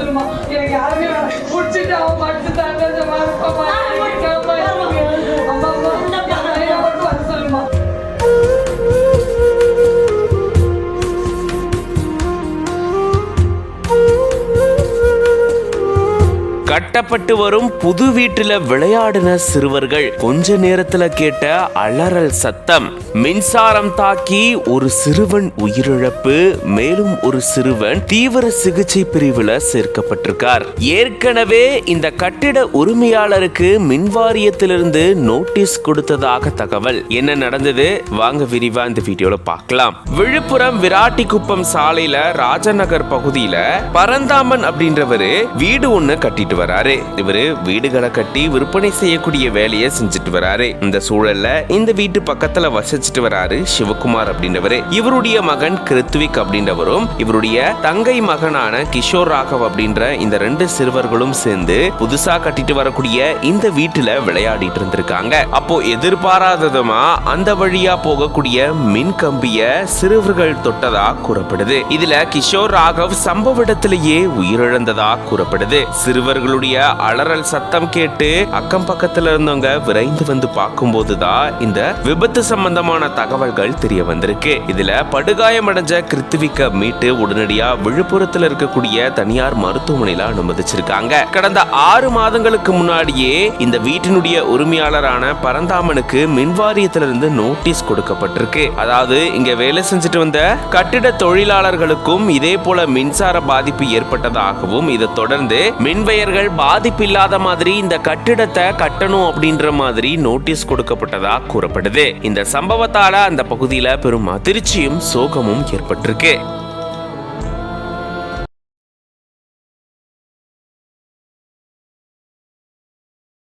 சொல்லுமா. எனக்கு யாருமே முடிச்சுட்டு அவன் மட்டும் சந்தோஷமா இருப்பாமா. அம்மா மட்டும் வர சொல்லுமா. கட்டப்பட்டு வரும் புது வீட்டுல விளையாடின சிறுவர்கள் கொஞ்ச நேரத்துல கேட்ட அலறல் சத்தம், மின்சாரம் தாக்கி ஒரு சிறுவன் உயிரிழப்பு, மேலும் ஒரு சிறுவன் தீவிர சிகிச்சை பிரிவுல சேர்க்கப்பட்டிருக்கார். ஏற்கனவே இந்த கட்டிட உரிமையாளருக்கு மின்வாரியத்திலிருந்து நோட்டீஸ் கொடுத்ததாக தகவல். என்ன நடந்தது வாங்க விரிவா இந்த வீடியோல பார்க்கலாம். விழுப்புரம் விராட்டிக்குப்பம் சாலையில ராஜநகர் பகுதியில பரந்தாமன் அப்படின்றவரு வீடு ஒண்ணு கட்டிட்டு வராரு. இவரு வீடுகளை கட்டி விற்பனை செய்யக்கூடிய வேலையை செஞ்சுட்டு வராரு. இந்த சூழல்ல இந்த வீட்டு பக்கத்துல வசிச்சுட்டு வராரு சிவகுமார் அப்படின்றவரு. இவருடைய மகன் கிருத்விக் அப்படின்றவரும் இவருடைய தங்கை மகனான கிஷோர் ராகவ் அப்படின்ற இந்த 2 சிறுவர்களும் சேர்ந்து புதுசா கட்டிட்டு வரக்கூடிய இந்த வீட்டுல விளையாடிட்டு இருந்திருக்காங்க. அப்போ எதிர்பாராததுமா அந்த வழியா போகக்கூடிய மின் கம்பிய சிறுவர்கள் தொட்டதா கூறப்படுது. இதுல கிஷோர் ராகவ் சம்பவ இடத்திலேயே உயிரிழந்ததா கூறப்படுது. சிறுவர்களுடைய அலறல் சத்தம் கேட்டு அக்கம் பக்கத்துல இருந்தவங்க விரைந்து வந்து பார்க்கும் போதுதான் இந்த விபத்து சம்பந்தமான தகவல்கள் தெரிய வந்திருக்கு. இதுல படுகாயமடைஞ்ச கிருத்விக்க மீட்டு உடனடியா விழுப்புரத்துல இருக்கக்கூடிய தனியார் மருத்துவமனையில அனுமதிச்சிருக்காங்க. கடந்த 6 மாதங்களுக்கு முன்னாடியே இந்த வீட்டினுடைய உரிமையாளரான பரந்தாமனுக்கு மின்வாரியத்திலிருந்து நோட்டீஸ் கொடுக்கப்பட்டிருக்கு. அதாவது இங்க வேலை செஞ்சுட்டு வந்த கட்டிட தொழிலாளர்களுக்கும் இதே போல மின்சார பாதிப்பு ஏற்பட்டதாகவும் இதை தொடர்ந்து மின்வயர்கள் பாதிப்பு இல்லாத மாதிரி இந்த கட்டிடத்தை கட்டணும் அப்படின்ற மாதிரி நோட்டீஸ் கொடுக்கப்பட்டதா கூறப்படுது. இந்த சம்பவத்தால அந்த பகுதியில பெரும் அதிர்ச்சியும் சோகமும் ஏற்பட்டிருக்கு.